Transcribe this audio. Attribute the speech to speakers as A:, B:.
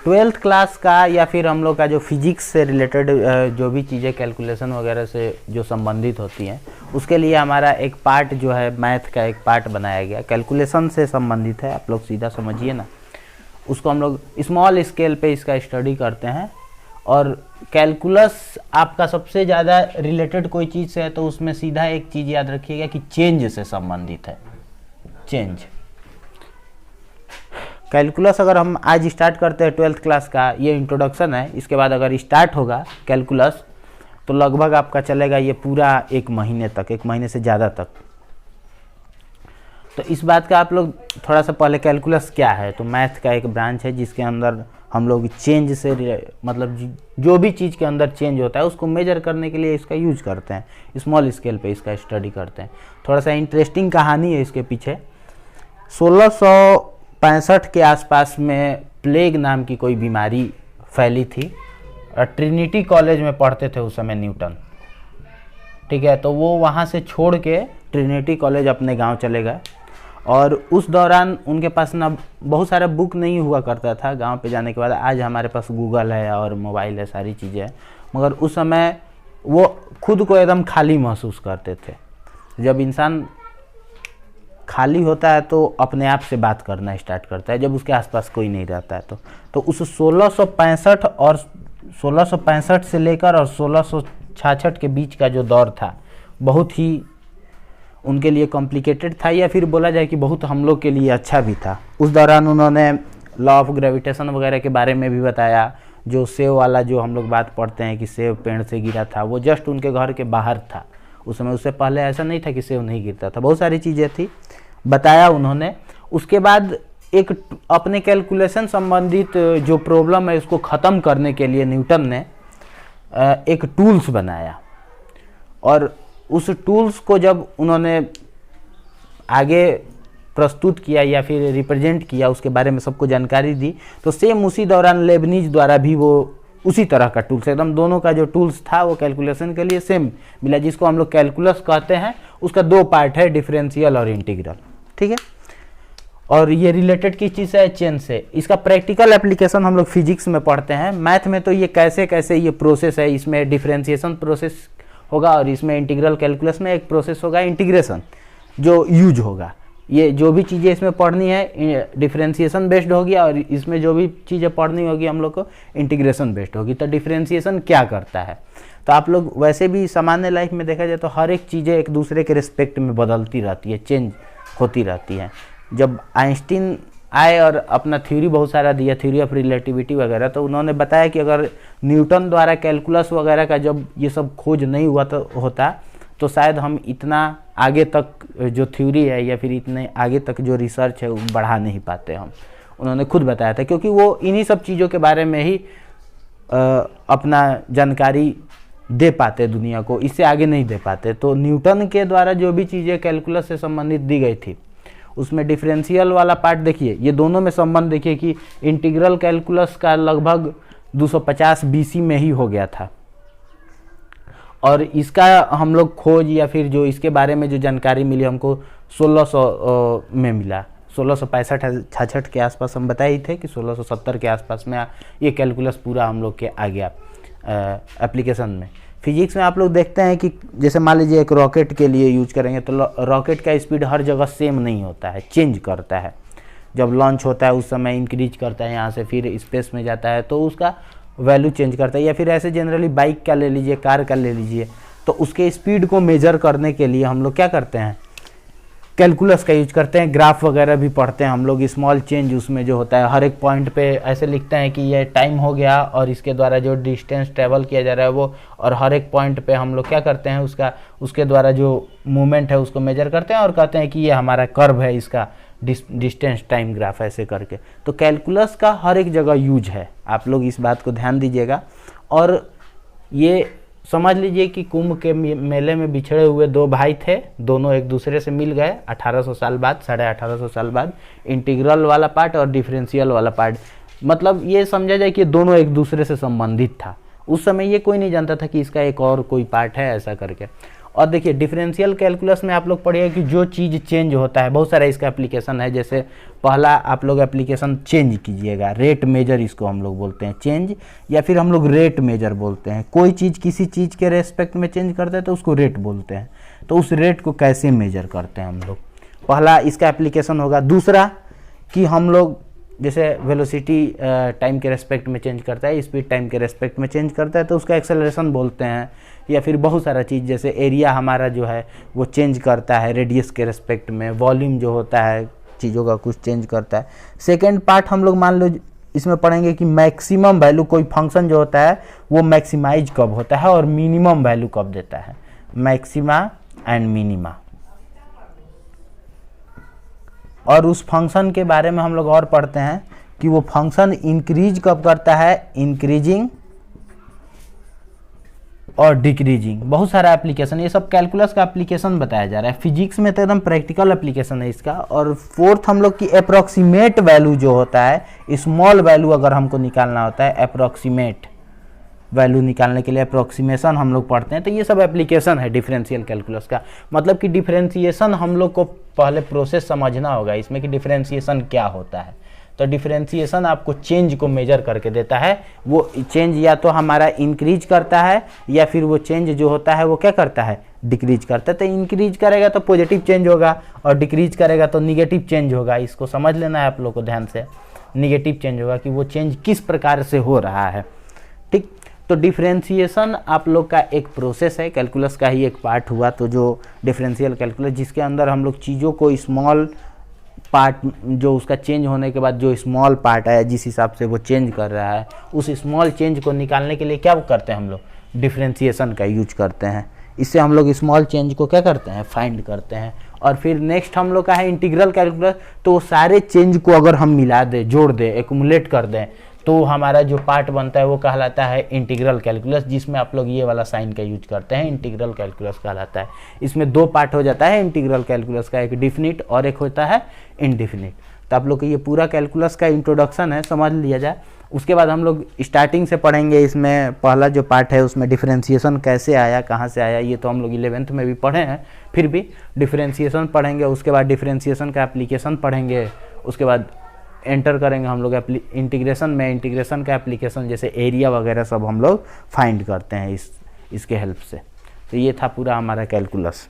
A: Twelfth class का या फिर हम लोग का जो फिजिक्स से रिलेटेड जो भी चीज़ें कैलकुलेशन वगैरह से जो संबंधित होती हैं, उसके लिए हमारा एक पार्ट जो है मैथ का एक पार्ट बनाया गया, कैलकुलेशन से संबंधित है, आप लोग सीधा समझिए ना। उसको हम लोग स्मॉल स्केल पे इसका स्टडी करते हैं। और कैलकुलस आपका सबसे ज़्यादा रिलेटेड कोई चीज़ से है तो उसमें सीधा एक चीज़ याद रखिएगा कि चेंज से संबंधित है। चेंज कैलकुलस अगर हम आज स्टार्ट करते हैं ट्वेल्थ क्लास का, ये इंट्रोडक्शन है, इसके बाद अगर स्टार्ट होगा कैलकुलस तो लगभग आपका चलेगा ये पूरा 1 महीने तक, 1 महीने से ज़्यादा तक। तो इस बात का आप लोग थोड़ा सा पहले, कैलकुलस क्या है, तो मैथ का एक ब्रांच है जिसके अंदर हम लोग चेंज से मतलब जो भी चीज़ के अंदर चेंज होता है उसको मेजर करने के लिए इसका यूज करते हैं, स्मॉल स्केल पे इसका स्टडी करते हैं। थोड़ा सा इंटरेस्टिंग कहानी है इसके पीछे। 1665 के आसपास में प्लेग नाम की कोई बीमारी फैली थी। ट्रिनिटी कॉलेज में पढ़ते थे उस समय न्यूटन, ठीक है। तो वो वहाँ से छोड़ के ट्रिनिटी कॉलेज अपने गांव चले गए और उस दौरान उनके पास ना बहुत सारा बुक नहीं हुआ करता था गांव पे जाने के बाद। आज हमारे पास गूगल है और मोबाइल है, सारी चीज़ें हैं, मगर उस समय वो खुद को एकदम खाली महसूस करते थे। जब इंसान खाली होता है तो अपने आप से बात करना स्टार्ट करता है, जब उसके आसपास कोई नहीं रहता है तो उस 1665 से लेकर और 1666 के बीच का जो दौर था बहुत ही उनके लिए कॉम्प्लिकेटेड था, या फिर बोला जाए कि बहुत हम लोग के लिए अच्छा भी था। उस दौरान उन्होंने लॉ ऑफ ग्रेविटेशन वगैरह के बारे में भी बताया। जो सेव वाला जो हम लोग बात पढ़ते हैं कि सेव पेड़ से गिरा था, वो जस्ट उनके घर के बाहर था उस समय। उससे पहले ऐसा नहीं था कि सेव नहीं गिरता था, बहुत सारी चीज़ें थी, बताया उन्होंने। उसके बाद एक अपने कैलकुलेशन संबंधित जो प्रॉब्लम है उसको ख़त्म करने के लिए न्यूटन ने एक टूल्स बनाया, और उस टूल्स को जब उन्होंने आगे प्रस्तुत किया या फिर रिप्रेजेंट किया, उसके बारे में सबको जानकारी दी, तो सेम उसी दौरान लेबनीज द्वारा भी वो उसी तरह का टूल्स, एकदम दोनों का जो टूल्स था वो कैलकुलेशन के लिए सेम मिला, जिसको हम लोग कैलकुलस कहते हैं। उसका 2 पार्ट है, डिफरेंशियल और इंटीग्रल, ठीक है। और ये रिलेटेड किस चीज़ से है? चेन से। इसका प्रैक्टिकल एप्लीकेशन हम लोग फिजिक्स में पढ़ते हैं। मैथ में तो ये कैसे कैसे ये प्रोसेस है, इसमें डिफरेंशिएशन प्रोसेस होगा और इसमें इंटीग्रल कैलकुलस में एक प्रोसेस होगा इंटीग्रेशन जो यूज होगा। ये जो भी चीज़ें इसमें पढ़नी है डिफरेंशिएशन बेस्ड होगी, और इसमें जो भी चीज़ें पढ़नी होगी हम लोग को इंटीग्रेशन बेस्ड होगी। तो डिफरेंशिएशन क्या करता है, तो आप लोग वैसे भी सामान्य लाइफ में देखा जाए तो हर एक चीज़ें एक दूसरे के रिस्पेक्ट में बदलती रहती है, चेंज होती रहती है। जब आइंस्टीन आए और अपना थ्योरी बहुत सारा दिया, थ्योरी ऑफ रिलेटिविटी वगैरह, तो उन्होंने बताया कि अगर न्यूटन द्वारा कैलकुलस वगैरह का जब ये सब खोज नहीं हुआ होता तो शायद हम इतना आगे तक जो थ्योरी है या फिर इतने आगे तक जो रिसर्च है वो बढ़ा नहीं पाते हम। उन्होंने खुद बताया था, क्योंकि वो इन्हीं सब चीज़ों के बारे में ही अपना जानकारी दे पाते दुनिया को, इससे आगे नहीं दे पाते। तो न्यूटन के द्वारा जो भी चीज़ें कैलकुलस से संबंधित दी गई थी उसमें डिफरेंशियल वाला पार्ट देखिए, ये दोनों में संबंध देखिए कि इंटीग्रल कैलकुलस का लगभग 250 BC में ही हो गया था, और इसका हम लोग खोज या फिर जो इसके बारे में जो जानकारी मिली हमको 1600 में मिला। 1665-66 के आसपास हम बताए ही थे कि 1670 के आसपास में ये कैलकुलस पूरा हम लोग के आ गया एप्लीकेशन में। फिजिक्स में आप लोग देखते हैं कि जैसे मान लीजिए एक रॉकेट के लिए यूज करेंगे तो रॉकेट का स्पीड हर जगह सेम नहीं होता है, चेंज करता है। जब लॉन्च होता है उस समय इंक्रीज करता है, यहाँ से फिर स्पेस में जाता है तो उसका वैल्यू चेंज करता है। या फिर ऐसे जनरली बाइक का ले लीजिए, कार का ले लीजिए, तो उसके स्पीड को मेजर करने के लिए हम लोग क्या करते हैं, कैलकुलस का यूज करते हैं। ग्राफ वगैरह भी पढ़ते हैं हम लोग, स्मॉल चेंज उसमें जो होता है हर एक पॉइंट पे ऐसे लिखते हैं कि ये टाइम हो गया और इसके द्वारा जो डिस्टेंस ट्रेवल किया जा रहा है वो, और हर एक पॉइंट पे हम लोग क्या करते हैं उसके द्वारा जो मूवमेंट है उसको मेजर करते हैं और कहते हैं कि ये हमारा कर्व है, इसका डिस्टेंस टाइम ग्राफ, ऐसे करके। तो कैलकुलस का हर एक जगह यूज है, आप लोग इस बात को ध्यान दीजिएगा। और ये समझ लीजिए कि कुंभ के मेले में बिछड़े हुए 2 भाई थे, दोनों एक दूसरे से मिल गए 1800 साल बाद, 1850 साल बाद। इंटीग्रल वाला पार्ट और डिफरेंशियल वाला पार्ट, मतलब ये समझा जाए कि दोनों एक दूसरे से संबंधित था। उस समय ये कोई नहीं जानता था कि इसका एक और कोई पार्ट है, ऐसा करके। और देखिए डिफरेंशियल कैलकुलस में आप लोग पढ़िए कि जो चीज़ चेंज होता है, बहुत सारा इसका एप्लीकेशन है। जैसे पहला आप लोग एप्लीकेशन चेंज कीजिएगा, रेट मेजर इसको हम लोग बोलते हैं, चेंज या फिर हम लोग रेट मेजर बोलते हैं। कोई चीज़ किसी चीज़ के रेस्पेक्ट में चेंज करते हैं तो उसको रेट बोलते हैं। तो उस रेट को कैसे मेजर करते हैं हम लोग, पहला इसका एप्लीकेशन होगा। दूसरा कि हम लोग जैसे वेलोसिटी टाइम के रेस्पेक्ट में चेंज करता है, स्पीड टाइम के रेस्पेक्ट में चेंज करता है तो उसका एक्सेलरेशन बोलते हैं। या फिर बहुत सारा चीज़ जैसे एरिया हमारा जो है वो चेंज करता है रेडियस के रेस्पेक्ट में, वॉल्यूम जो होता है चीज़ों का कुछ चेंज करता है। सेकेंड पार्ट हम लोग मान लो इसमें पढ़ेंगे कि मैक्सिमम वैल्यू, कोई फंक्शन जो होता है वो मैक्सिमाइज कब होता है और मिनिमम वैल्यू कब देता है, मैक्सिमा एंड मिनिमा। और उस फंक्शन के बारे में हम लोग और पढ़ते हैं कि वो फंक्शन इंक्रीज कब करता है, इंक्रीजिंग और डिक्रीजिंग। बहुत सारा एप्लीकेशन, ये सब कैलकुलस का एप्लीकेशन बताया जा रहा है। फिजिक्स में तो एकदम प्रैक्टिकल एप्लीकेशन है इसका। और फोर्थ हम लोग की अप्रोक्सीमेट वैल्यू जो होता है, स्मॉल वैल्यू अगर हमको निकालना होता है, अप्रोक्सीमेट वैल्यू निकालने के लिए अप्रोक्सीमेशन हम लोग पढ़ते हैं। तो ये सब एप्लीकेशन है डिफरेंशियल कैलकुलस का। मतलब कि डिफरेंशिएशन हम लोग को पहले प्रोसेस समझना होगा इसमें कि डिफरेंशिएशन क्या होता है। तो डिफरेंशिएशन आपको चेंज को मेजर करके देता है। वो चेंज या तो हमारा इंक्रीज करता है या फिर वो चेंज जो होता है वो क्या करता है, डिक्रीज करता है। तो इंक्रीज करेगा तो पॉजिटिव चेंज होगा और डिक्रीज करेगा तो निगेटिव चेंज होगा। इसको समझ लेना है आप लोग को ध्यान से। निगेटिव चेंज होगा कि वो चेंज किस प्रकार से हो रहा है, ठीक। तो डिफरेंशिएशन आप लोग का एक प्रोसेस है, कैलकुलस का ही एक पार्ट हुआ। तो जो डिफरेंशियल कैलकुलस जिसके अंदर हम लोग चीज़ों को स्मॉल पार्ट, जो उसका चेंज होने के बाद जो स्मॉल पार्ट आया जिस हिसाब से वो चेंज कर रहा है, उस स्मॉल चेंज को निकालने के लिए क्या करते हैं हम लोग, डिफरेंशिएशन का यूज करते हैं। इससे हम लोग स्मॉल चेंज को क्या करते हैं, फाइंड करते हैं। और फिर नेक्स्ट हम लोग का है इंटीग्रल कैलकुलस। तो सारे चेंज को अगर हम मिला दें, जोड़ दें, एक्यूमुलेट कर दें तो हमारा जो पार्ट बनता है वो कहलाता है इंटीग्रल कैलकुलस, जिसमें आप लोग ये वाला साइन का यूज करते हैं, इंटीग्रल कैलकुलस कहलाता है। इसमें दो पार्ट हो जाता है इंटीग्रल कैलकुलस का, एक डिफिनिट और एक होता है इनडिफिनिट। तो आप लोग को ये पूरा कैलकुलस का इंट्रोडक्शन है, समझ लिया जाए। उसके बाद हम लोग स्टार्टिंग से पढ़ेंगे। इसमें पहला जो पार्ट है उसमें डिफरेंशिएशन कैसे आया, कहाँ से आया, ये तो हम लोग 11th में भी पढ़े हैं, फिर भी डिफरेंशिएशन पढ़ेंगे। उसके बाद डिफरेंशिएशन का एप्लीकेशन पढ़ेंगे। उसके बाद एंटर करेंगे हम लोग इंटीग्रेशन में। इंटीग्रेशन का एप्लीकेशन जैसे एरिया वगैरह सब हम लोग फाइंड करते हैं इसके हेल्प से। तो ये था पूरा हमारा कैलकुलस।